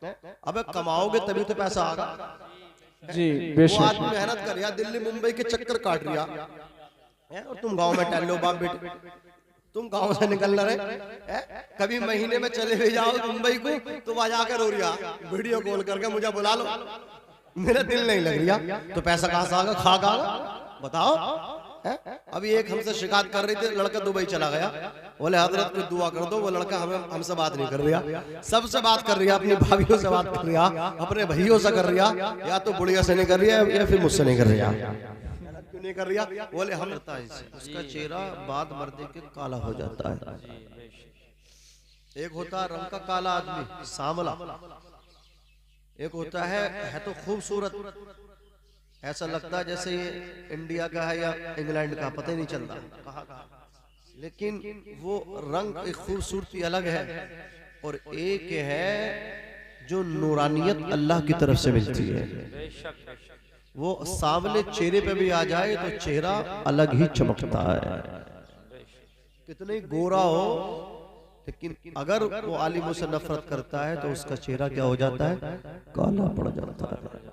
अबे कमाओगे तभी तो पैसा आगा जी वो बेशक। आदमी मेहनत कर रहा, दिल्ली मुंबई के चक्कर काट रहा है और तुम गांव में टहल लो बाप बेटे, तुम गांव से निकल रहे कभी महीने में चले भी जाओ मुंबई को तो वहां जाकर रो रहा वीडियो कॉल करके मुझे बुला लो, मेरा दिल नहीं लग रहा, तो पैसा कहां से आगा, खा गा बताओ है? अभी एक हमसे शिकायत कर रही थी, लड़का दुबई चला गया, बोले हजरत को दुआ कर दो, वो लड़का हमें हमसे बात नहीं कर रहा, सबसे बात कर रहा, अपनी भाभीियों से बात कर रहा, अपने भैयों से कर रहा, या तो बुढ़िया से नहीं कर रहा या फिर मुझसे नहीं कर रहा, क्यों नहीं कर रहा, बोले हम उसका चेहरा बाद मर्दे के काला हो जाता है। एक होता है रंग का काला आदमी सांवला, एक होता है तो खूबसूरत, ऐसा लगता है जैसे ये इंडिया का है या इंग्लैंड का, पता ही नहीं चलता कहाँ का, लेकिन वो रंग एक खूबसूरती अलग है, और एक है जो नूरानियत अल्लाह की तरफ से मिलती है, वो सांवले चेहरे पे भी आ जाए तो चेहरा अलग ही चमकता है, कितने गोरा हो, लेकिन अगर वो आलिमों से नफरत करता है तो उसका चेहरा क्या हो जाता है, काला पड़ जाता है।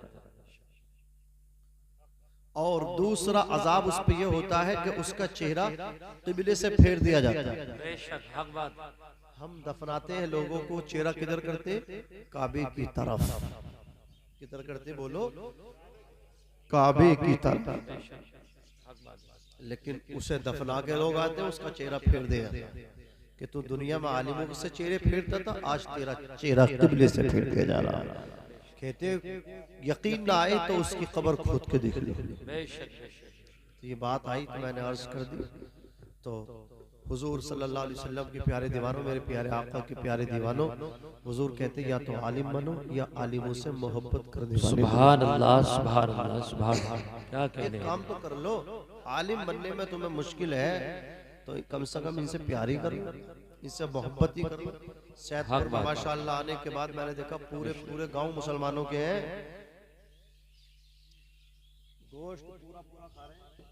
और दूसरा अजाब उस पे ये होता है कि उसका चेहरा किबले से फेर दिया जाता है। हम दफनाते हैं लोगों को, चेहरा किधर करते, काबे की तरफ, किधर करते बोलो, काबे की तरफ, लेकिन उसे दफना के लोग आते हैं उसका चेहरा फेर दे कि तू दुनिया में आलिमों से चेहरे फेरता था, आज तेरा चेहरा किबले से फेर दिया जा रहा है। कहते यकीन ना आए तो उसकी कब्र खोद के देख ली। तो ये बात आई तो मैंने अर्ज कर दी, तो हुजूर सल्लल्लाहु अलैहि वसल्लम के प्यारे दीवानों, मेरे प्यारे आका के प्यारे दीवानों, हुजूर कहते या तो आलिम बनो या आलिमों से मोहब्बत करने वाले। सुभान अल्लाह सुभान अल्लाह सुभान अल्लाह, क्या कहने, काम तो कर लो, आलिम बनने में तुम्हें मुश्किल है तो कम से कम इनसे प्यार ही करो, इससे मोहब्बत ही करो। सैदपुर में माशाअल्लाह आने के बाद मैंने देखा पूरे पूरे गांव मुसलमानों के हैं, गोश्त पूरा पूरा खा रहे हैं,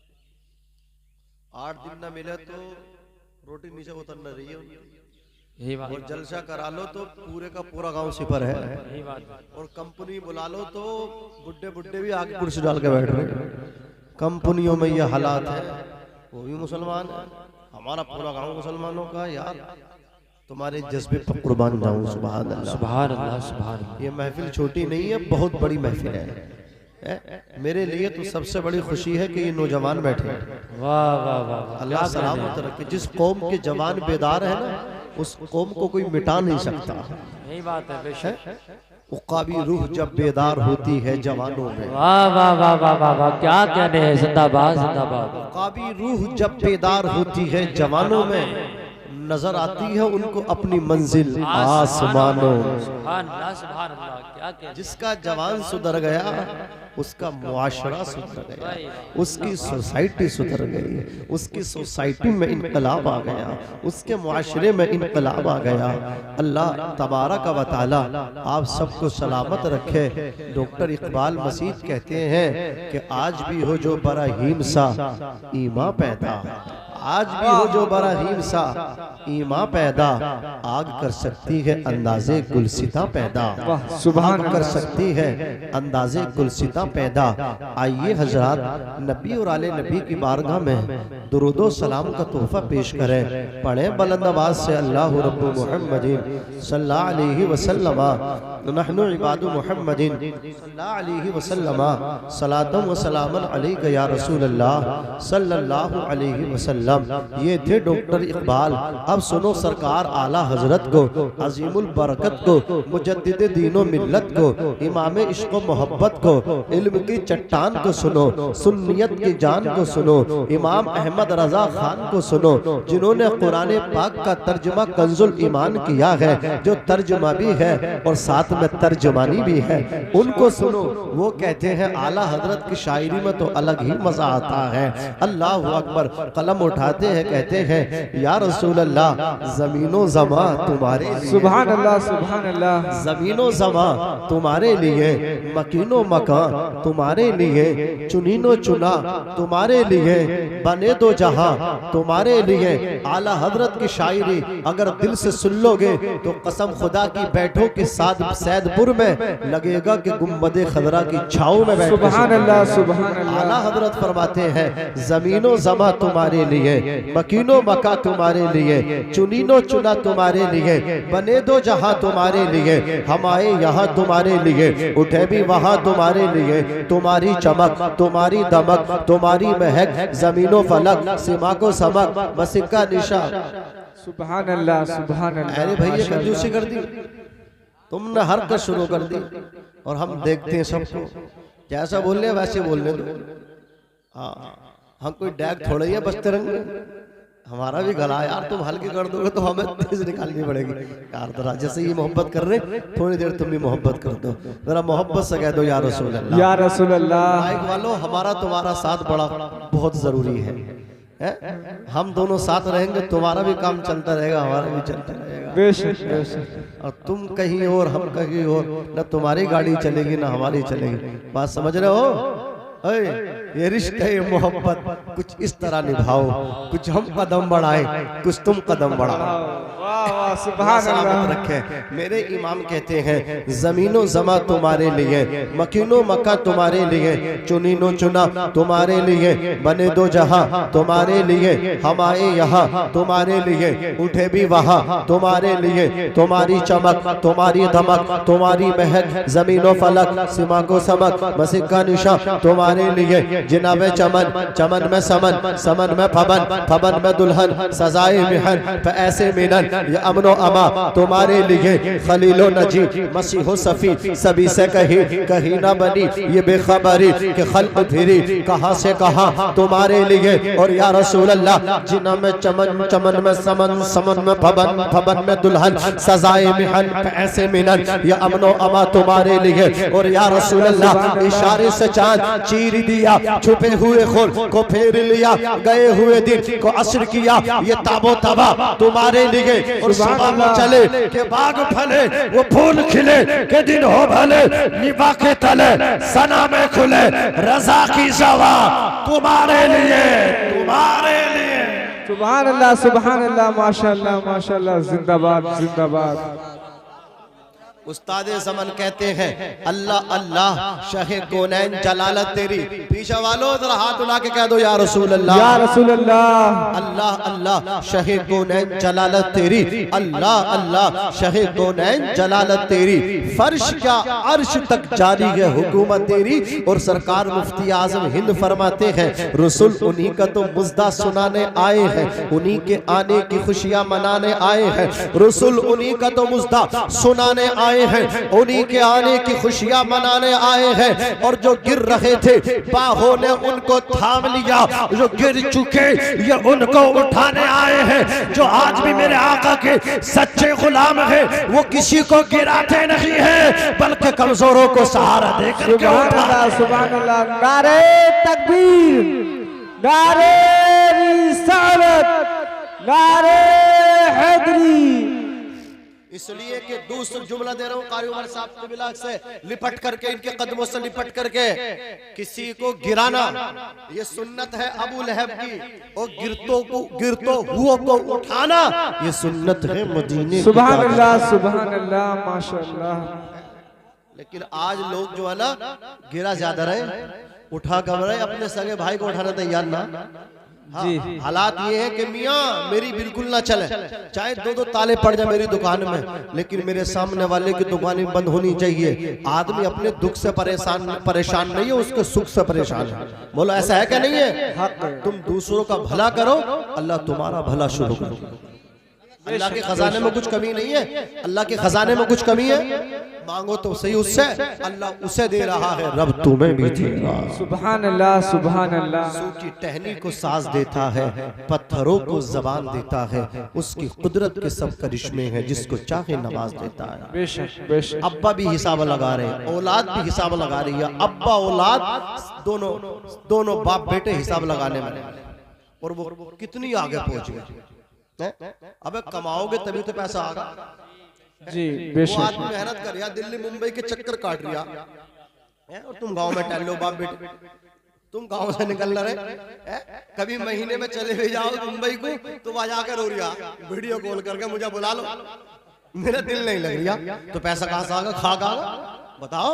8 दिन ना मिले तो रोटी नीचे उतर न रही है यही बात, और जलसा करा लो तो पूरे का पूरा गांव सिपर है, यही बात, और कंपनी बुला लो तो बुड्ढे बुड्ढे भी आगे कुर्सी डाल के बैठ रहे। कंपनियों में ये हालात है, वो भी मुसलमान है, हमारा पूरा गांव मुसलमानों का। यार तुम्हारे जज्बे पर कुर्बान जाऊं, सुभान अल्लाह सुभान अल्लाह सुभान अल्लाह। ये महफिल छोटी नहीं है, बहुत बड़ी महफिल है। मेरे लिए तो सबसे बड़ी खुशी है कि ये नौजवान बैठे हैं। वाह वाह वाह, अल्लाह सलामत रखे। जिस कौम के जवान बेदार है ना, उस कौम को कोई मिटा नहीं सकता। यही बात है बेशक। उकाबी रूह जब बेदार होती है जवानों में, वाह वाह वाह वाह वाह वाह, क्या कहने हैं, जिंदाबाद जिंदाबाद। उकाबी रूह जब बेदार होती है जवानों में, नजर आती है उनको अपनी मंजिल आसमानों। सुभान अल्लाह सुभान अल्लाह, क्या कहने। जिसका जवान सुधर गया उसका मुआशरा सुधर गया, उसकी सोसाइटी सुधर गई, उसकी सोसाइटी में इनकलाब आ गया, उसके मुआशरे में इनकलाब आ गया। अल्लाह तबारक व तआला आप सबको सलामत रखे। डॉक्टर इकबाल मसीद कहते हैं कि आज भी हो जो बराहीम सा ईमा पैदा, आज भी हो जो बराहीम सा ईमा पैदा, आग कर सकती है अंदाजे गुलसिता पैदा, सुभान कर सकती है अंदाजे गुलसिता पैदा। आइए हजरात नबी और आले नबी की बारगाह में दुरूदो सलाम का तोहफा पेश करें। पढ़े बुलंद आवाज से अल्लाहु रब्बु मुहम्मदिन सल्लल्लाहु अलैहि वसल्लम नहनु इबादु मुहम्मदिन सल्लल्लाहु अलैहि वसल्लम सलातम व सलामन अलैका या रसूल अल्लाह सल्लल्लाहु अलैहि वसल्लम। ये थे डॉक्टर इकबाल। अब सुनो सरकार आला हजरत को, अजीमुल बरकत को, मुजद्दिद दीनो मिल्लत को, इमाम इश्क व मोहब्बत को, इल्म की चट्टान को सुनो, सुन्नियत की जान को सुनो, इमाम अहमद रजा खान को सुनो, जिन्होंने कुरान पाक का तर्जुमा कंजुल ईमान किया है, जो तर्जुमा भी है और साथ में तर्जुमानी भी है, उनको सुनो। वो कहते हैं आला हजरत की शायरी में तो अलग ही मजा आता है। अल्लाह अकबर। कलम उठाते हैं, कहते हैं या रसूल अल्लाह ज़मीनो ज़मा तुम्हारे लिए, सुभान अल्लाह सुभान अल्लाह, ज़मीनो ज़मा तुम्हारे लिए, मकीनो मकान तुम्हारे लिए, चुनीनो चुना तुम्हारे लिए, बने दो जहां तुम्हारे लिए। आला हजरत की शायरी अगर दिल से सुन लोगे तो कसम खुदा की बैठो के साथ सैदपुर में लगेगा कि गुम्बदे खदरा की छाव में बैठे। सुभान अल्लाह सुभान अल्लाह। आला हजरत फरमाते हैं जमीनो जमा तुम्हारे लिए, मकीनो मका तुम्हारे लिए, चुनीनो चुना तुम्हारे लिए, बने दो जहां तुम्हारे लिए, हम आए यहाँ तुम्हारे लिए, उठे भी वहां तुम्हारे लिए। तुम्हारी चमक तुम्हारी दमक तुम्हारी महक, जमीनो फलक सीमा को समक मसिका निशा। सुभान अल्लाह सुभान अल्लाह। अरे भैया कंजूसी कर दी तुमने, हरकत शुरू कर दी और हम देखते हैं सबको जैसा बोल रहे वैसे बोलने दो। हाँ हम कोई डैग थोड़े ही है बचते रहेंगे, हमारा भी गला यार तुम हल्की कर दोगे तो हमें तेज निकालनी पड़ेगी यार। तो जैसे ये मोहब्बत कर रहे थोड़ी देर तुम भी मोहब्बत कर दो, जरा मोहब्बत से कह दो या रसूल अल्लाह या रसूल अल्लाह। माइक वालों हमारा तुम्हारा साथ बड़ा बहुत जरूरी है। हम दोनों साथ रहेंगे तुम्हारा भी काम चलता रहेगा, हमारा भी चलता रहेगा। बेशक बेशक। और तुम कहीं और हम कहीं और, न तुम्हारी गाड़ी चलेगी ना हमारी चलेगी। बात समझ रहे हो? ये रिश्ते ये मोहब्बत कुछ इस तरह निभाओ, कुछ हम कदम बढ़ाए कुछ तुम कदम बढ़ाओ। वाह वाह सुभान अल्लाह। रखे मेरे इमाम कहते हैं जमीनो जमा तुम्हारे लिए, मकीनो मक्का तुम्हारे लिए, चुनीनो चुना तुम्हारे लिए, बने दो जहां तुम्हारे लिए, हम आए यहाँ तुम्हारे लिए, उठे भी वहां तुम्हारे लिए। तुम्हारी चमक तुम्हारी धमक तुम्हारी महक, जमीनो फलक सीमा को समक मसिका निशा तुम्हारे लिए। जिनाबे चमन चमन में समन, समन में फबन, फबन में दुल्हन, सजाए मिहन पे ऐसे मिलन, ये अमनो अमा तुम्हारे लिए। खलीलो नजी मसीहो सफी सभी से कही कहीं ना बनी ये बेखबरी के खल्क फिरी कहां से कहां तुम्हारे लिए। और या रसूल अल्लाह जिना में चमन चमन में समन, समन में फबन, फबन में दुल्हन, सजाए मिहन पे ऐसे मिलन, ये अमनो अमा तुम्हारे लिए। और या रसूल अल्लाह इशारे से चांद चीर दिया, छुपे हुए खुल को फेर लिया, गए हुए दिन को असर किया, ये ताबो तबा तुम्हारे लिए। और सुबह को चले के बाग फले, वो फूल खिले के दिन हो भले, निभा के तले सना में खुले, रजा की सवा तुम्हारे लिए, तुम्हारे लिए। सुभान अल्लाह सुभान अल्लाह, माशाअल्लाह माशाअल्लाह, जिंदाबाद जिंदाबाद। उस्ताद ज़मन कहते हैं अल्लाह अल्लाह शाहे कौनैन जलालत तेरी। पीछे वालों जरा हाथ उठा के कह दो या रसूल अल्लाह, या रसूल अल्लाह। अल्लाह अल्लाह शाहे कौनैन जलालत तेरी, अल्लाह अल्लाह शाहे कौनैन जलालत तेरी। फर्श क्या अर्श तक जारी है हुकूमत तेरी। और सरकार मुफ्ती आजम हिंद फरमाते हैं रसूल उन्हीं का तो मुज़्दा सुनाने आए हैं, उन्हीं के आने की खुशियां मनाने आए हैं। रसूल उन्हीं का तो मुज़्दा सुनाने आए हैं, उन्हीं के आने की खुशियां मनाने आए हैं। और जो गिर रहे थे बाहों ने उनको थाम लिया, जो गिर चुके ये उनको उठाने आए हैं। जो आज भी मेरे आका के सच्चे गुलाम हैं वो किसी को गिराते नहीं हैं बल्कि कमजोरों को सहारा देकर के उठाते। सुभान अल्लाह। नारे तकबीर, नारे रिसालत, नारे हैदरी। इसलिए कि दूसरा जुमला दे रहा हूँ कारी उमर साहब के बिलाग से लिपट करके, इनके कदमों से लिपट करके किसी को गिराना ये सुन्नत है अबू लहब की। और गिरतो हुओं को उठाना ये सुन्नत है मदीने। सुभान अल्लाह सुभान अल्लाह माशाअल्लाह। लेकिन आज लोग जो है ना गिरा ज्यादा रहे, उठा कम रहे, अपने सगे भाई को उठाना तैयार ना। हाँ, हालात ये है कि मियाँ मेरी बिल्कुल ना चले, चाहे दो ताले पड़ जाए मेरी दुकान में, लेकिन मेरे सामने वाले की दुकान बंद होनी चाहिए। आदमी अपने दुख से परेशान नहीं है, उसके सुख से परेशान है। बोलो ऐसा है क्या? नहीं है। तुम दूसरों का भला करो, अल्लाह तुम्हारा भला शुरू करो। अल्लाह के खजाने में कुछ कमी नहीं है, अल्लाह के खजाने में कुछ कमी है मांगो तो सही उससे, अल्लाह उसे दे रहा है, रब तुम्हें भी देगा। सुभान अल्लाह सुभान अल्लाह। सूखी टहनी को साज देता है, पत्थरों को जबान देता है, उसकी कुदरत के सब करिश्मे हैं, जिसको चाहे नवाज देता है। बेशक बेशक। अब्बा भी हिसाब लगा रहे हैं, औलाद भी हिसाब लगा रही है, अब्बा औलाद दोनों बाप बेटे हिसाब लगाने में। और वो कितनी आगे पहुंच गए। अबे कमाओगे तभी तो पैसा आगा। जी वो बेशक। आदमी मेहनत कर रहा, दिल्ली मुंबई के चक्कर काट रहा है, और तुम गांव में टहल लो बाप बेटे, तुम गांव से निकल रहे हैं, कभी महीने में चले भी जाओ मुंबई को तो वहां जाकर रो रहा, वीडियो कॉल करके मुझे बुला लो, मेरा दिल नहीं लग रहा, तो पैसा कहां से आगा, खा गा बताओ।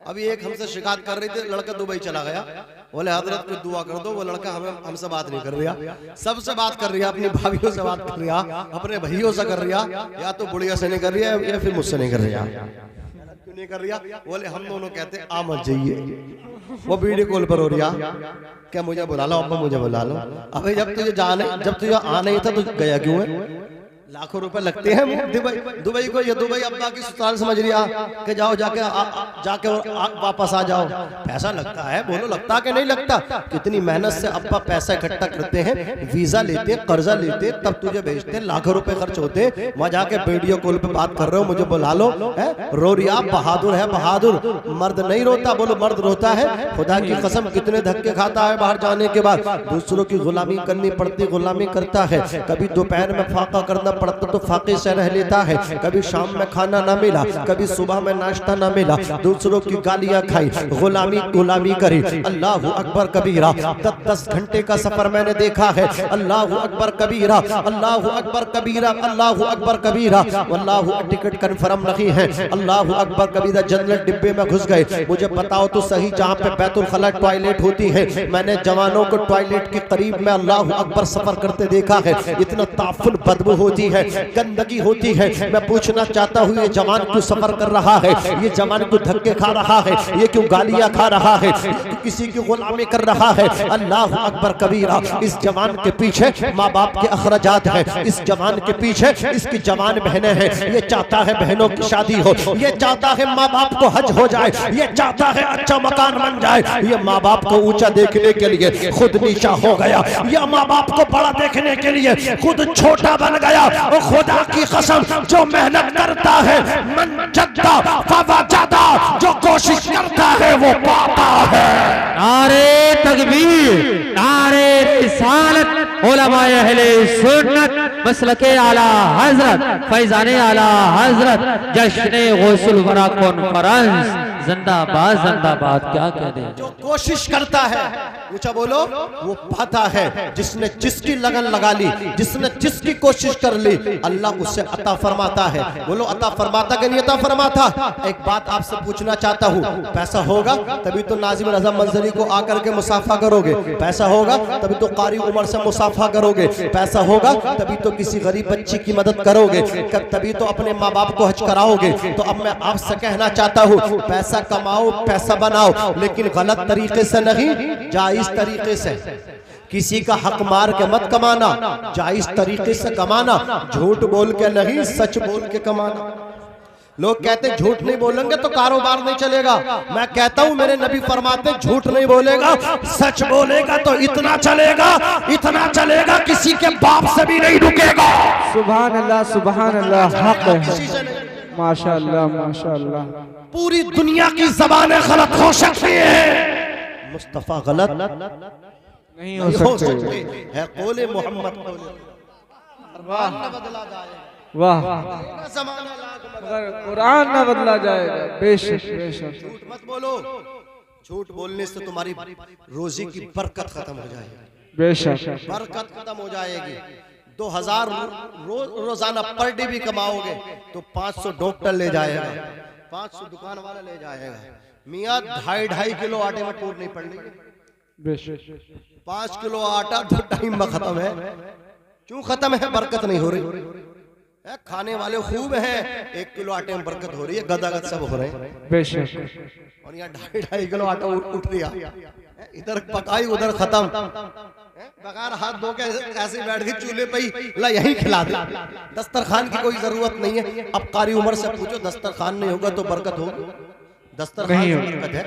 अभी एक हमसे शिकायत कर रही थी, लड़का दुबई चला गया, बोले हजरत को दुआ कर दो, वो लड़का हमसे बात नहीं कर रहा, सबसे बात कर रहा, अपनी भाभीयों से बात कर रहा, अपने भैयों से कर रहा, या तो बुढ़िया से नहीं कर रहा या फिर मुझसे नहीं कर रहा। क्यों नहीं कर रहा? बोले हम दोनों कहते आ मत जाइए, वो वीडियो कॉल पर हो रहा, क्या मुझे बुला लो अब्बा, मुझे बुला लो। अबे जब तुझे आना ही था तो गया क्यों है? लाखों रुपए लगते हैं दुबई को, ये दुबई अब्बा की ससुराल समझ लिया कि जाओ जाके वापस आ जाओ, पैसा लगता है, बोलो लगता कि नहीं लगता? कितनी मेहनत से अब्बा पैसा इकट्ठा करते हैं, वीजा लेते, कर्जा लेते, तब तुझे भेजते, लाखों रुपए खर्च होते, वहां जाके वीडियो कॉल पे बात कर रहे हो, मुझे बुला लो, रो रिया, बहादुर है बहादुर। मर्द नहीं रोता, बोलो मर्द रोता है, खुदा की कसम कितने धक्के खाता है बाहर जाने के बाद, दूसरों की गुलामी करनी पड़ती, गुलामी करता है, कभी दोपहर में फाका करना पड़ता तो फाके से रह लेता है, कभी शाम में खाना ना मिला, कभी सुबह में नाश्ता ना मिला, दूसरों की गालियां खाई, गुलामी करी। अल्लाह अकबर कबीरा, 10 घंटे का सफर मैंने देखा है, अल्लाह अकबर कबीरा, अल्लाह अकबर कबीरा, अल्लाह अकबर कबीरा, अल्लाह टिकट कंफर्म नहीं है, अल्लाह अकबर कबीरा, जनरल डिब्बे में घुस गए, मुझे बताओ तो सही जहाँ पे बैतुल खला टॉयलेट होती है, मैंने जवानों को टॉयलेट के करीब में अल्लाह अकबर सफर करते देखा है, इतना ताफुन बदबू होती है, गंदगी होती है। मैं पूछना चाहता हूँ ये जवान क्यों सफर कर रहा है, ये जवान क्यों धक्के खा रहा है, ये क्यों गालियां खा रहा है, क्यों किसी की गुलामी कर रहा है? अल्लाह अकबर कबीरा। इस जवान के पीछे माँ बाप के अखराजात है, इस जवान के पीछे इसकी जवान बहनें हैं, ये चाहता है बहनों की शादी हो, ये चाहता है माँ बाप को हज हो जाए, ये चाहता है अच्छा मकान बन जाए, ये माँ बाप को ऊंचा देखने के लिए खुद नीचा हो गया, ये माँ बाप को बड़ा देखने के लिए खुद छोटा बन गया। और खुदा की कसम जो मेहनत करता है, मन जद्दा फवजदा, जो कोशिश करता है वो पाता है। नारे तकबीर, नारे रिसालत, उलमाए अहले सुन्नत, मसलके आला हजरत, फैजाने आला हजरत, जश्ने गौसुल वरा कॉन्फ्रेंस, जिंदाबाद जिंदाबाद। क्या कह दे, जो कोशिश करता है, ऊंचा बोलो, वो पाता है। जिसने जिसकी लगन लगा ली, जिसने जिसकी कोशिश कर ली, अल्लाह उसे अता फरमाता है। बोलो अता फरमाता कि नहीं अता फरमाता? एक बात आपसे पूछना चाहता हूँ, पैसा होगा तभी तो नाजिम रज़ा मंजरी को आकर के मुसाफा करोगे, पैसा होगा तभी तो कारी उमर से मुसाफा करोगे, पैसा होगा तभी तो किसी गरीब बच्ची की मदद करोगे, तभी तो अपने माँ बाप को हज कराओगे। तो अब मैं आपसे कहना चाहता हूँ, पैसा कमाओ, पैसा बनाओ, लेकिन गलत तरीके से नहीं, जायज तरीके से। किसी का हक मार के मत कमाना, जायज तरीके से कमाना, झूठ बोल के नहीं, सच बोल के कमाना। लोग कहते झूठ नहीं बोलेंगे तो कारोबार नहीं चलेगा, मैं कहता हूं मेरे नबी फरमाते झूठ नहीं बोलेगा, सच बोलेगा तो इतना चलेगा किसी के बाप से भी नहीं रुकेगा। सुभान अल्लाह, हक है, माशाअल्लाह माशाअल्लाह। पूरी दुनिया की जबानें गलत हो सकती है, मुस्तफा गलत नहीं हो सकते है। कौले मोहम्मद वाह, मगर कुरान न बदला जाएगा। बेशक बेशक, झूठ मत बोलो, झूठ बोलने से तुम्हारी रोजी की बरकत खत्म हो जाएगी, बेशक बरकत खत्म हो जाएगी। 2000 रोजाना पर डे भी कमाओगे तो 500 डॉक्टर ले जाएगा, 500 दुकान वाला ले जाएगा। मियाँ 2.5 किलो आटे में टूट नहीं पड़नी, बेशक 5 किलो आटा तो टाइम में खत्म है। क्यों खत्म है? बरकत नहीं हो रही। खाने वाले खूब हैं, 1 किलो आटे में बरकत हो रही है, गदागद सब हो रहे हैं, बेशक। और यहाँ 2.5 किलो आटा उठ रहा, इधर पकाई उधर खत्म, बगैर हाथ धो के ऐसे बैठ गई चूल्हे पे ही, ला यही खिला दे। दस्तरखान की कोई जरूरत नहीं है। अब कारी उमर से पूछो, दस्तरखान नहीं होगा तो बरकत होगी? दस्तरखान से बरकत है,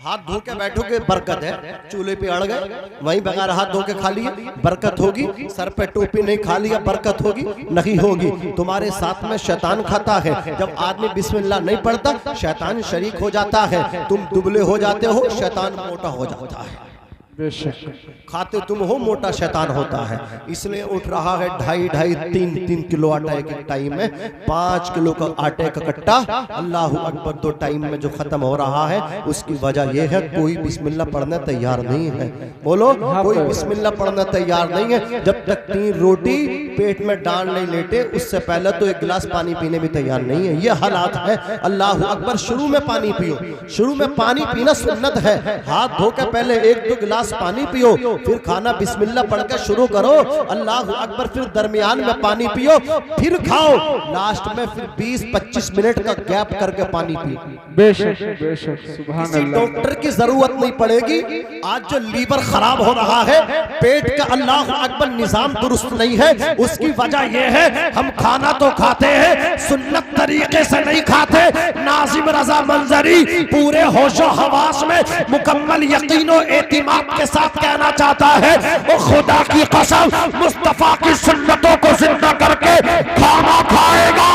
हाथ धो के बैठोगे बरकत है, चूल्हे पे अड़ गए वहीं बगैर हाथ धो के खा लिए बरकत होगी, सर पे टोपी नहीं खा लिया बरकत होगी? नहीं होगी। तुम्हारे साथ में शैतान खाता है, जब आदमी बिस्मिल्लाह नहीं पढ़ता शैतान शरीक हो जाता है, तुम दुबले हो जाते हो, शैतान मोटा हो जाता है। बेशक खाते तुम हो, मोटा शैतान होता है। इसलिए उठ रहा है 2.5-3 किलो आटा एक एक टाइम में, 5 किलो का आटे का कट्टा, अल्लाह अकबर 2 टाइम में जो खत्म हो रहा है। उसकी वजह यह है कोई बिस्मिल्लाह पढ़ने तैयार नहीं है। बोलो, कोई बिस्मिल्लाह पढ़ने तैयार नहीं है। जब तक 3 रोटी पेट में डाल नहीं लेटे, उससे पहले तो 1 गिलास पानी पीने भी तैयार नहीं है। ये हालात है। अल्लाह अकबर, शुरू में पानी पियो। शुरू में पानी पीना सुन्नत है। हाथ धो के पहले 1-2 गिलास पानी पियो, फिर खाना बिस्मिल्लाह पढ़ के शुरू करो, अल्लाह अकबर, फिर दरमियान में पानी पियो, फिर खाओ, लास्ट में फिर 20-25 मिनट का गैप करके पानी पियो। बेशक बेशक सुभान किसी अल्लाह। डॉक्टर की जरूरत नहीं पड़ेगी। आज जो लीवर खराब हो रहा है, पेट का अल्लाह अकबर निजाम दुरुस्त नहीं है, उसकी वजह यह है हम खाना तो खाते हैं, सुन्नत तरीके से नहीं खाते। नाजिम रजा मंजरी पूरे होशो हवास में मुकम्मल यकीनो एतिमाद के साथ कहना चाहता है, वो खुदा की कसम मुस्तफा की सुन्नतों को जिंदा करके खाना खाएगा,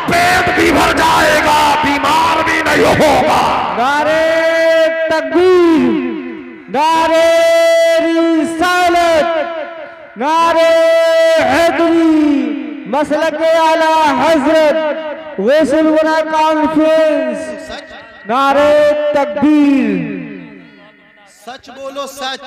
पेट भी भर जाएगा, बीमार भी नहीं होगा। नारे तकबीर, नारे रिसालत, नारे हैदरी, मसलक आला हजरत, गौसुल वरा कॉन्फ्रेंस, नारे तकबीर। सच बोलो, सच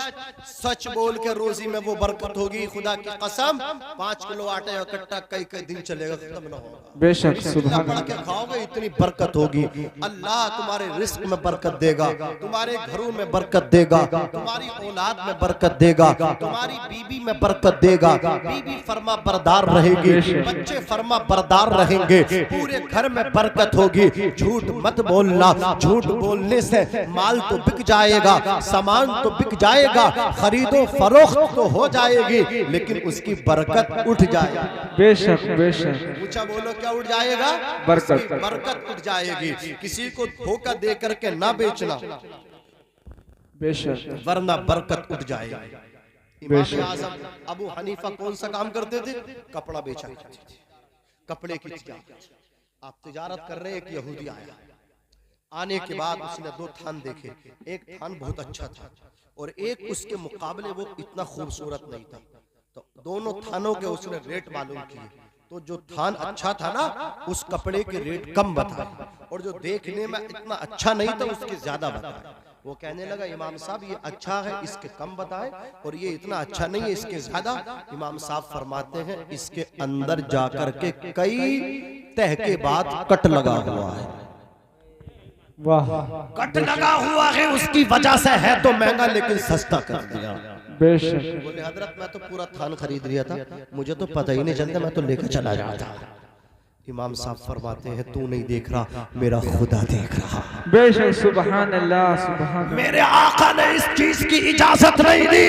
सच बोल के रोजी में वो बरकत होगी। खुदा की कसम 5 किलो आटे का कट्टा कई दिन चलेगा, खत्म ना होगा। बेशक सुभान पढ़ के खाओगे, इतनी बरकत होगी। अल्लाह तुम्हारे रिस्क में बरकत देगा, तुम्हारे घरों में बरकत देगा, तुम्हारी औलाद में बरकत देगा, तुम्हारी बीबी में बरकत देगा। बीबी फर्मा बरदार रहेगी, बच्चे फर्मा बरदार रहेंगे, पूरे घर में बरकत होगी। झूठ मत बोलना, झूठ बोलने से माल तो बिक जाएगा, सामान तो बिक जाएगा, खरीदो फरोख्त तो हो जाएगी, लेकिन उसकी बरकत उठ जाएगी। बेशक बेशक ऊंचा बोलो, क्या उठ जाएगा? बरकत। बरकत उठ जाएगी। किसी को धोखा दे करके ना बेचना, बेशक वरना बरकत उठ जाएगी। इमाम आज़म अबू हनीफा कौन सा काम करते थे? कपड़ा बेचा करते थे, कपड़े की तिजारत। आप तिजारत कर रहे, एक यहूदी आया। आने के बाद उसने 2 थान देखे। एक थान बहुत अच्छा था और एक उसके मुकाबले वो इतना खूबसूरत नहीं था। तो दोनों थानों के उसने रेट मालूम किए। तो जो थान अच्छा था ना, उस कपड़े के रेट कम बताए, और जो देखने में इतना अच्छा नहीं था उसके ज्यादा बताए। वो कहने लगा, इमाम साहब ये अच्छा है, इसके कम बताए, और ये इतना अच्छा नहीं है, इसके ज्यादा। इमाम साहब फरमाते हैं, इसके अंदर जाकर के कई तह के बाद कट लगा हुआ है। वाह, कट लगा हुआ है, उसकी वजह से है तो महंगा, लेकिन सस्ता कर दिया। बेशक। बोले, हजरत मैं तो पूरा थान खरीद लिया था, मुझे तो पता ही नहीं चलता, मैं तो लेकर चला जा रहा था। इमाम साहब फरमाते हैं, तू नहीं देख रहा, मेरा खुदा देख रहा। बेशक सुभान अल्लाह, सुभान अल्लाह। मेरे आका ने इस चीज की इजाजत नहीं दी।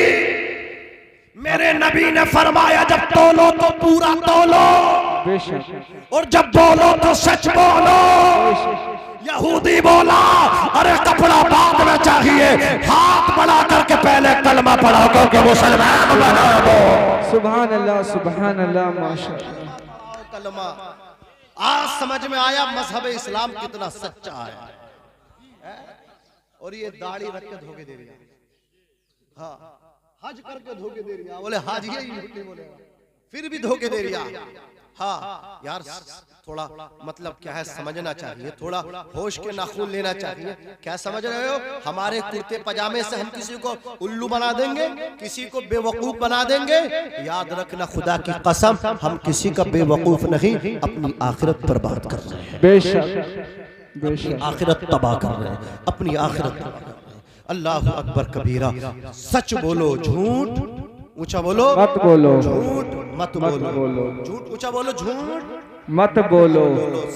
मेरे नबी ने फरमाया, जब तोलो तो पूरा तोलो, बेशक। और जब बोलो तो सच बोलो। यहूदी बोला, अरे कपड़ा बाद में चाहिए, हाथ बढ़ा करके पहले कलमा पढ़ा क्योंकि मुसलमान बना दो। सुभान अल्लाह, सुभान अल्लाह, माशाअल्लाह। कलमा आज समझ में आया मजहब इस्लाम कितना सच्चा है। और ये दाढ़ी रख के धोखे दे रही, हाँ, हज करके धोखे दे रही। बोले हाज ही बोले, फिर भी धोखे दे रही। हाँ यार, थोड़ा मतलब क्या है समझना चाहिए, थोड़ा होश के नाखून लेना चाहिए। क्या समझ रहे हो? हमारे कुर्ते पजामे से हम किसी को उल्लू बना देंगे, किसी को बेवकूफ बना देंगे? याद रखना, खुदा की कसम, हम किसी का बेवकूफ नहीं, अपनी आखिरत बर्बाद कर रहे हैं। बेशक बेशक। आखिरत तबाह कर रहे हैं, अपनी आखिरत तबाह कर रहे हैं। अल्लाह अकबर कबीरा। सच बोलो, झूठ ऊंचा बोलो मत बोलो, झूठ मत बोलो, बोलो। झूठ ऊंचा बोलो, झूठ मत बोलो,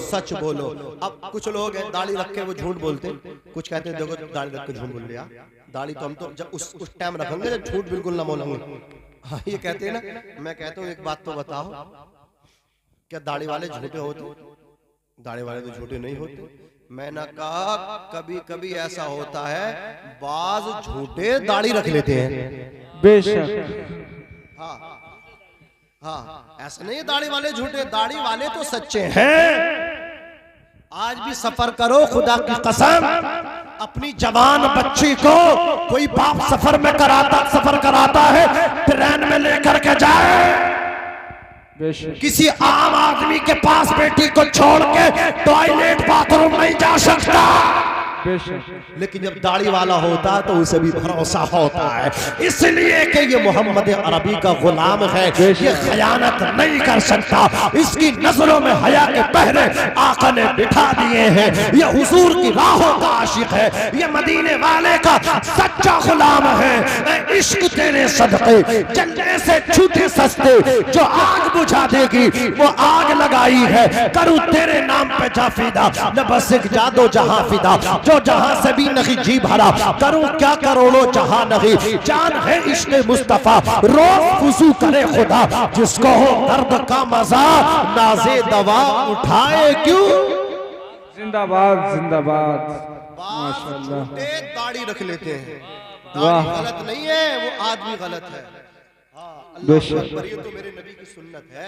सच बोलो। अब कुछ लोग हैं दाढ़ी रख के वो झूठ बोलते, कुछ कहते हैं देखो दाढ़ी रख के झूठ बोल लिया। दाढ़ी तो हम तो जब उस टाइम रखेंगे जब झूठ बिल्कुल ना बोलेंगे। हाँ, ये कहते हैं ना। मैं कहता हूँ, एक बात तो बताओ, क्या दाढ़ी वाले झूठे होते? दाढ़ी वाले तो झूठे नहीं होते। मैंने कहा कभी कभी ऐसा होता है, बाज झूठे दाढ़ी रख लेते हैं। बेशक। हाँ हाँ, ऐसा नहीं दाढ़ी वाले झूठे, दाढ़ी वाले तो सच्चे हैं। आज भी सफर करो, खुदा की कसम अपनी जवान बच्ची को कोई बाप सफर कराता है, ट्रेन में लेकर के जाए। किसी आम आदमी के पास बेटी को छोड़ के टॉयलेट बाथरूम नहीं जा सकता, लेकिन जब दाढ़ी वाला होता है तो उसे भी भरोसा होता है, इसलिए कि ये मोहम्मद अरबी का गुलाम है, ये खयानत नहीं कर सकता। इसकी नजरों में हया के पहरे आका ने बिठा दिए हैं। ये हुजूर की राहों का आशिक है, ये मदीने वाले का सच्चा गुलाम है। इश्क तेरे सदके जलने से छूटे सस्ते, जो आग बुझा देगी वो आग लगाई है। करूं तेरे नाम पे जाफिदा, न बस एक जादो जहां फिदा, जो जहां से भी नहीं जी भरा। करूं क्या करोड़ों जहां नहीं, जान है इश्क़ मुस्तफा, रोज वुज़ू करे खुदा, जिसको हो दर्द का मजा नाज़े दवा उठाए क्यों। जिंदाबाद जिंदाबाद माशाअल्लाह। दाढ़ी रख लेते हैं, दाढ़ी गलत नहीं है, वो आदमी गलत है। अल्लाह अकबर, ये तो मेरे नबी की सुन्नत है।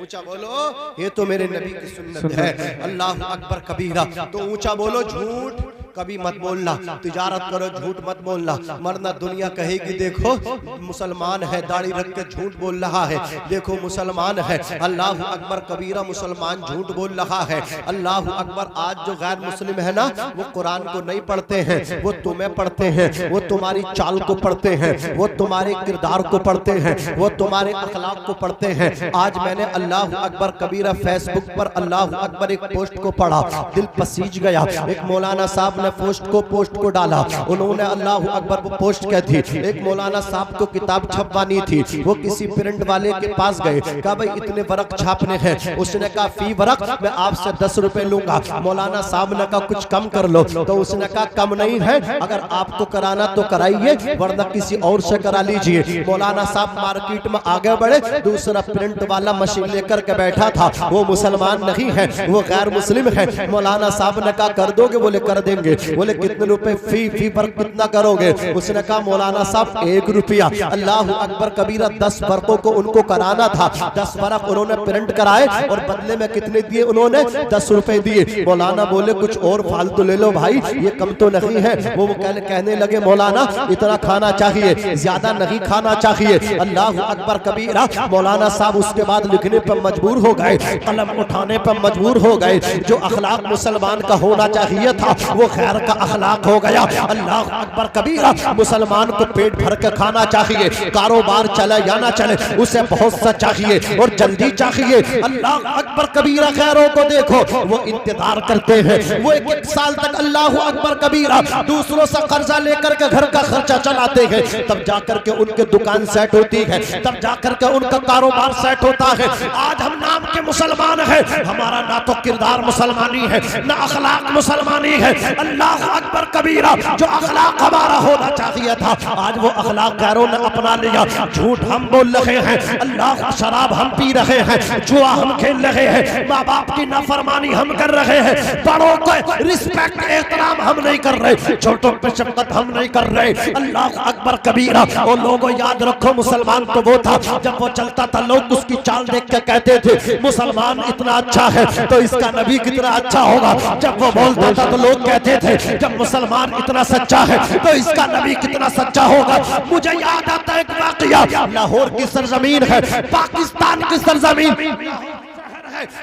ऊंचा बोलो, ये तो मेरे नबी की सुन्नत है। अल्लाह अकबर कबीरा। तो ऊंचा बोलो, झूठ कभी मत बोलना, तिजारत करो झूठ मत बोलना, वरना दुनिया कहेगी देखो मुसलमान है, दाढ़ी रख के झूठ बोल रहा है, देखो मुसलमान है। अल्लाह अकबर कबीरा, मुसलमान झूठ बोल रहा है। अल्लाह अकबर। आज जो गैर मुस्लिम है ना, वो कुरान को नहीं पढ़ते हैं, वो तुम्हें पढ़ते हैं, वो तुम्हारी चाल को पढ़ते हैं, वो तुम्हारे किरदार को पढ़ते हैं, वो तुम्हारे अखलाक को पढ़ते हैं। आज मैंने अल्लाह अकबर कबीरा फेसबुक पर अल्लाह अकबर एक पोस्ट को पढ़ा, दिल पसीज गया। एक मौलाना साहब पोस्ट को डाला, उन्होंने अल्लाह अकबर वो पोस्ट क्या थी, एक मौलाना साहब को किताब छपवानी थी, वो किसी प्रिंट वाले के पास गए, कहा भाई इतने वर्क छापने हैं। उसने कहा फी वर्क मैं आपसे 10 रुपए लूंगा। मौलाना साहब ने कहा कुछ कम कर लो, तो उसने कहा कम नहीं है, अगर आपको कराना तो कराइए, वरना किसी और से करा लीजिए। मौलाना साहब मार्केट में आगे बढ़े, दूसरा प्रिंट वाला मशीन लेकर के बैठा था, वो मुसलमान नहीं है, वो गैर मुस्लिम है। मौलाना साहब ने कहा कर दोगे, बोले कर देंगे। बोले कितने रुपए फी पर कितना करोगे। उसने कहा मौलाना साहब 1 रुपया। अल्लाह अकबर कबीरा। 10 वर्कों को उनको कराना था, 10 वर्क उन्होंने प्रिंट कराए और बदले में कितने दिए उन्होंने, 10 रुपए दिए। मौलाना बोले कुछ और फालतू ले लो भाई, ये कम तो नहीं है। वो कहने लगे मौलाना इतना खाना चाहिए, ज्यादा नहीं खाना चाहिए। अल्लाह अकबर कबीरा। मौलाना साहब उसके बाद लिखने पर मजबूर हो गए, कलम उठाने पर मजबूर हो गए। जो अखलाक मुसलमान का होना चाहिए था वो खैर का अखलाक हो गया। अल्लाह अकबर कबीरा। मुसलमान को पेट भर के खाना चाहिए, कारोबार चले या ना चले उसे बहुत सा चाहिए और जल्दी चाहिए। अल्लाह अकबर कबीरा। खैरों को देखो, वो इंतजार करते हैं, वो 1 साल तक अल्लाह अकबर कबीरा दूसरों से कर्जा लेकर के घर का खर्चा चलाते हैं, तब जाकर के उनके दुकान सेट होती है, तब जाकर के उनका कारोबार सेट होता है। आज हम नाम के मुसलमान हैं, हमारा ना तो किरदार मुसलमानी है ना अखलाक मुसलमानी है। अल्लाह अकबर कबीरा। जो अखलाक हमारा होना चाहिए था, आज वो अखलाक गैरों ने अपना लिया। झूठ हम बोल रहे हैं, अल्लाह शराब हम पी रहे हैं, जुआ हम खेल रहे हैं, माँ बाप की नाफरमानी हम कर रहे हैं, बड़ों को रिस्पेक्ट एहतराम हम नहीं कर रहे, छोटों पे शफकत हम नहीं कर रहे। अल्लाह अकबर कबीरा। और लोगों याद रखो, मुसलमान तो वो था जब वो चलता था लोग उसकी चाल देख के कहते थे मुसलमान इतना अच्छा है तो इसका नबी कितना अच्छा होगा। जब वो बोलता था तो लोग कहते थे जब मुसलमान इतना सच्चा है तो इसका नबी कितना सच्चा होगा। मुझे याद आता है एक वाकया, लाहौर की सरजमीन है, पाकिस्तान की सरजमीन।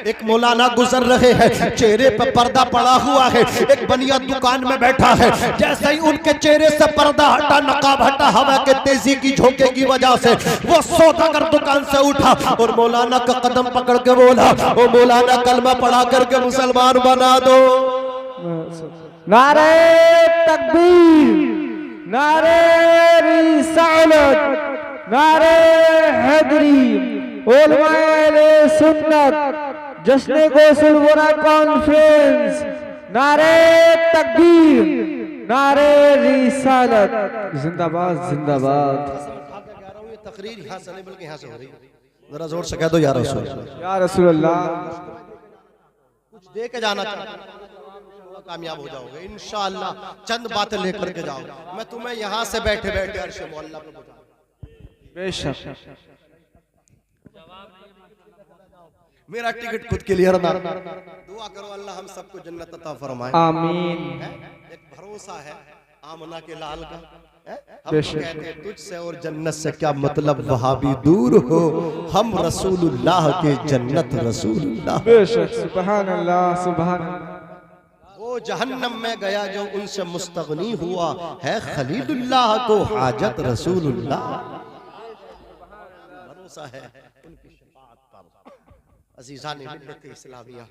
एक मौलाना गुजर रहे हैं, चेहरे पर पर्दा पड़ा हुआ है, एक बनिया दुकान में बैठा है। जैसे ही उनके चेहरे से पर्दा हटा, नकाब हटा, हवा के तेजी की झोंके की वजह से वो सौदागर दुकान से उठा और मौलाना का कदम पकड़ के बोला, ओ मौलाना कलमा पढ़ा करके मुसलमान बना दो। नारे तकबीर, नारे रिसालत, नारे हैदरी, उलमाए सुन्नत, जश्न गौसुल वरा कॉन्फ्रेंस, नारे तकबीर, नारे रिसालत, जिंदाबाद जिंदाबाद। ये तकरीर यहाँ से नहीं बल्कि यहाँ से हो रही है, जरा जोर से कह दो या रसूल, या रसूल अल्लाह। कुछ दे के जाना कामयाब हो जाओगे इंशाअल्लाह। चंद बातें लेकर के जाओ, मैं तुम्हें यहाँ से बैठे बैठे अर्श मोहल्ला पे पहुंचा। बेशक मेरा टिकट खुद क्लियर ना, दुआ करो अल्लाह हम सबको जन्नत अता फरमाए। आमीन। एक भरोसा है आमना के लाल का, हम बेशक। कहते हैं तुझसे और जन्नत से क्या मतलब, वहां भी दूर हो, हम रसूलुल्लाह के जन्नत रसूलुल्लाह। बेशक, सुभान अल्लाह, सुभान अल्लाह। वो जहन्नम में गया जो उनसे मुस्तगनी हुआ है खलीलुल्लाह को हाजत रसूलुल्लाह। भरोसा है उनकी शफाअत पर। अजीज़ान मिल्लत इस्लामिया,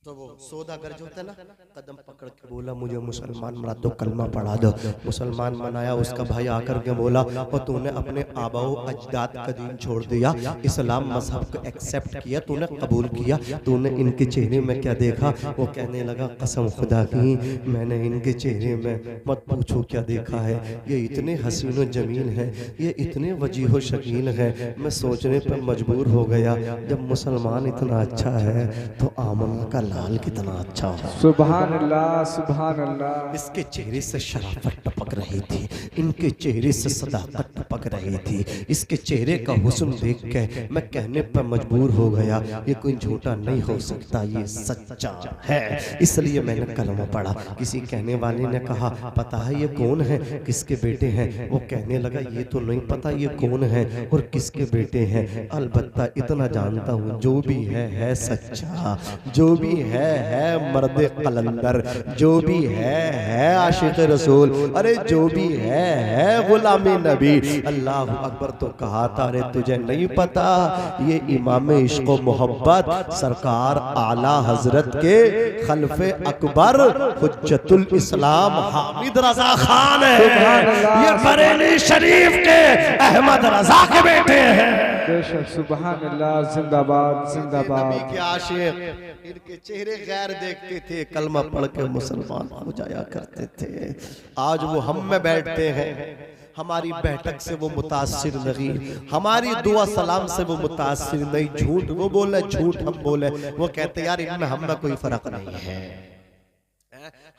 तो वो सौदागर जो होता है ना, कदम पकड़ के बोला मुझे मुसलमान बना दो, कलमा पढ़ा दो। मुसलमान बनाया, उसका भाई आकर के बोला और तूने अपने आबाओ अजदाद का दीन छोड़ दिया, इस्लाम मजहब को एक्सेप्ट किया, तूने कबूल किया, तूने इनके चेहरे में क्या देखा? वो कहने लगा कसम खुदा की मैंने इनके चेहरे में मत पूछो क्या देखा है, ये इतने हसीन व जमील हैं, ये इतने वजीह व शकील हैं। मैं सोचने पर मजबूर हो गया जब मुसलमान इतना अच्छा है तो आमना का लाल कितना अच्छा हो। सुभान अल्लाह, सुभान अल्लाह। इसके चेहरे से शराफत टपक रही थी, इनके चेहरे से सदाकत टपक रही थी। इसके चेहरे का हुस्न देख के मैं कहने पर मजबूर हो गया ये कोई झूठा नहीं हो सकता, ये सच्चा है। इसलिए मैंने कलमा पढ़ा। किसी कहने वाले ने कहा पता है ये कौन है, किसके बेटे हैं? वो कहने लगा ये तो नहीं पता ये कौन है और किसके बेटे हैं, अलबत्ता इतना जानता हूँ जो भी है सच्चा, जो भी है मर्द कलंदर, जो भी है आशिक रसूल, अरे जो भी है गुलामी नबी। अल्लाह अकबर तो कहा था, अरे तुझे नहीं पता ये इमाम इश्क व मोहब्बत सरकार आला हजरत के खलफे अकबर हुज्जतुल इस्लाम हामिद रजा खान है, ये बरेली शरीफ के अहमद रजा के बेटे हैं। बेशक, सुभान अल्लाह, जिंदाबाद, जिंदाबाद। नबी के आशिक इनके चेहरे गैर देखते थे, कलमा पढ़ के मुसलमान हो जाया करते थे। आज वो हम में बैठते हैं, हमारी बैठक से वो मुतासिर नहीं, हमारी दुआ सलाम से वो मुतासिर नहीं। झूठ वो बोले, झूठ हम बोले, वो कहते यार इनमें हम में कोई फर्क नहीं है।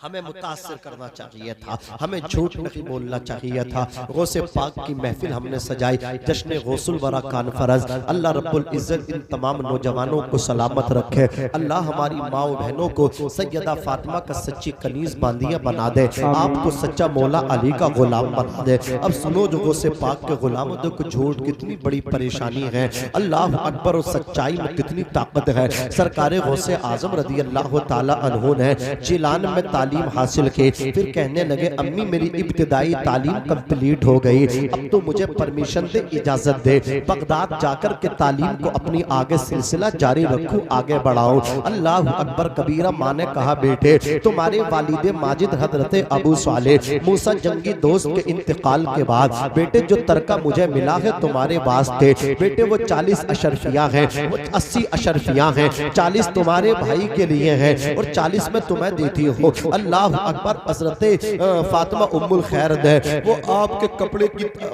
हमें मुतासिर करना चाहिए था, हमें झूठ नहीं बोलना चाहिए था। गौसे पाक की महफिल हमने सजाई, जश्न गौसुल वरा कॉन्फ्रेंस। अल्लाह रब्बुल इज्जत इन तमाम नौजवानों को सलामत रखे। अल्लाह हमारी माँ बहनों को सैयदा फातिमा का सच्ची कनीज बांदिया बना दे, आपको सच्चा मौला अली का गुलाम बना दे। अब सुनो जो गौसे पाक के गुलामों को झूठ कितनी बड़ी परेशानी है, अल्लाह अकबर और सच्चाई में कितनी ताकत है। सरकार गौसे आजम रदी अल्लाह ताला अन्हु ने जिलान में तालीम हासिल की, फिर कहने लगे अम्मी मेरी इब्तिदाई तालीम कंप्लीट हो गई, अब तो मुझे परमिशन दे, इजाजत दे, बगदाद जाकर के तालीम को अपनी आगे सिलसिला जारी रखूं, आगे बढ़ाऊं। अल्लाह अकबर कबीरा। माँ ने कहा बेटे तुम्हारे वालिद माजिद हजरत अबू सालेह मूसा जंगी दोस्त के इंतकाल के बाद बेटे जो तरका मुझे मिला है तुम्हारे वास्ते, बेटे वो 40 अशरफिया हैं, वो 80 अशरफिया हैं, 40 तुम्हारे भाई के लिए हैं और 40 में तुम्हें देती हूँ। अल्लाह अकबर। हज़रत फातिमा उम्मुल खैर है, वो आपके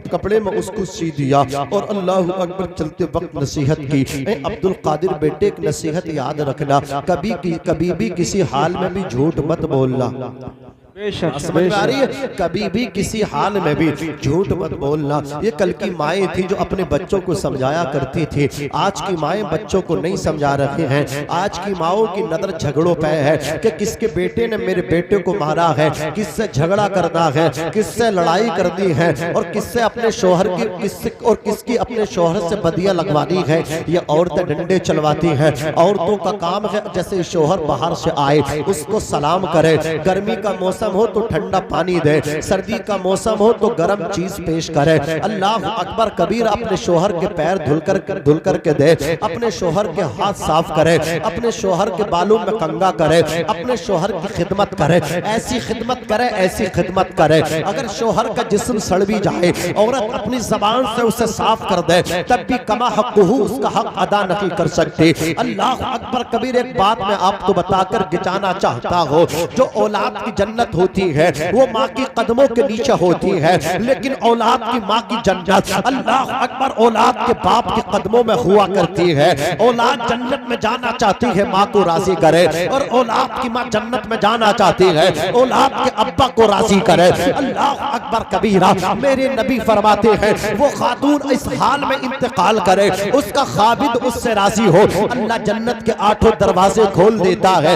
कपड़े में उसको सी दिया और अल्लाह अकबर चलते वक्त नसीहत की, अब्दुल कादिर बेटे एक नसीहत याद रखना, कभी भी किसी हाल में भी झूठ मत बोलना। समझ में आ रही है? कभी भी किसी हाल में भी झूठ मत बोलना। ये कल की माएँ थी जो अपने बच्चों को समझाया करती थी, आज की माएँ बच्चों को नहीं समझा रही हैं। आज की माओं की नजर झगड़ों पे है कि किसके बेटे ने मेरे बेटे को मारा है, किससे झगड़ा करना है, किससे लड़ाई करनी है और किससे अपने शोहर की और किसकी अपने शोहर से बदिया लगवानी है। ये औरतें डंडे चलवाती हैं। औरतों का काम है जैसे शोहर बाहर से आए उसको सलाम करे, गर्मी का मौसम हो तो ठंडा पानी दे, सर्दी का मौसम हो तो गर्म चीज पेश करे। अल्लाह अकबर कबीर। अपने शोहर के पैर धुल कर के दे, अपने शोहर के हाथ साफ करे, अपने शोहर के बालों में कंगा करे, अपने शोहर की खिदमत करे, ऐसी खिदमत करे, ऐसी खिदमत करे। अगर शोहर का जिस्म सड़ भी जाए, औरत अपनी जबान से उसे साफ कर दे, तब भी कमा हक़्क़ुहु, उसका हक अदा नहीं कर सकती। अल्लाह अकबर कबीर। एक बात मैं आपको बताकर गिचाना चाहता हूँ, जो औलाद की जन्नत होती है वो माँ की कदमों के नीचे होती है, लेकिन औलाद की माँ की जन्नत, अल्लाह अकबर, औलाद के बाप के कदमों में हुआ करती है। औलाद जन्नत में जाना चाहती है, माँ को राजी करे, और औलाद की माँ जन्नत में जाना चाहती है, औलाद के अब्बा को राजी करे। अल्लाह अकबर कबीरा। मेरे नबी फरमाते हैं वो खातून इस हाल में इंतकाल करे, उसका खाबिद उससे राजी हो, अल्लाह जन्नत के 8 दरवाजे खोल देता है।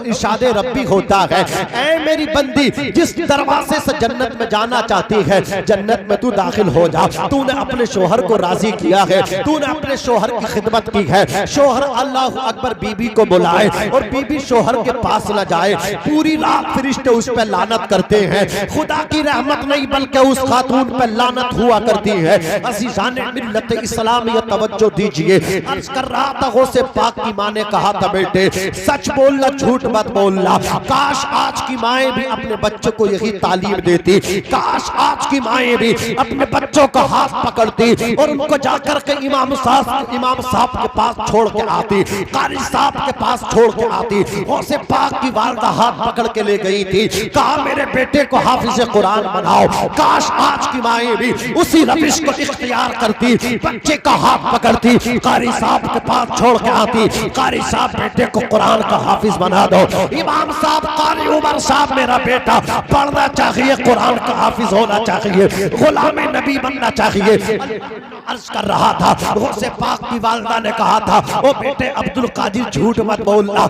इरशादे रब्बी होता है, ऐ मेरी बंदी, जिस दरवाजे से जन्नत में जाना चाहती है, जन्नत में तू दाखिल हो जा। तूने अपने शोहर को राजी किया है, तूने अपने शोहर की खिदमत की है। शोहर अल्लाह अकबर बीबी को बुलाए और बीबी शोहर के पास न जाए, पूरी रात फरिश्ते उस पर लानत करते हैं। खुदा की रहमत नहीं बल्कि उस खातून पर लानत हुआ करती है। अज़ीज़ाने मिल्लत इस्लाम ये तवज्जो दीजिए। अर्ज़ कर रहा था गौसे पाक की माँ ने कहा था, बेटे सच बोलना, झूठ मत बोलना। काश आज की माएँ भी अपने बच्चों को यही तालीम देती, काश आज की माएँ भी अपने बच्चों का हाथ पकड़ती और उनको जाकर के इमाम साहब के पास छोड़ के आती, कारी साहब के पास छोड़ के आती। गौसे पाक की वालदा हाथ पकड़ के ले गई थी, कहा मेरे बेटे को हाफिज कुरान बनाओ। काश आज की माएँ भी उसी रविश को इख्तियार करती, बच्चे का हाथ पकड़ती, कारी साहब के पास छोड़ के आती, कारी साहब बेटे को कुरान का हाफिज बना दो। इमाम साहब, कारी उमर साहब मेरा बेटा पढ़ना चाहिए, कुरान का हाफिज होना चाहिए, गुलाम नबी बनना चाहिए। अर्ज कर रहा था, गौसे पाक की वालदा ने कहा था, ओ बेटे अब्दुल कादिर झूठ मत बोलना।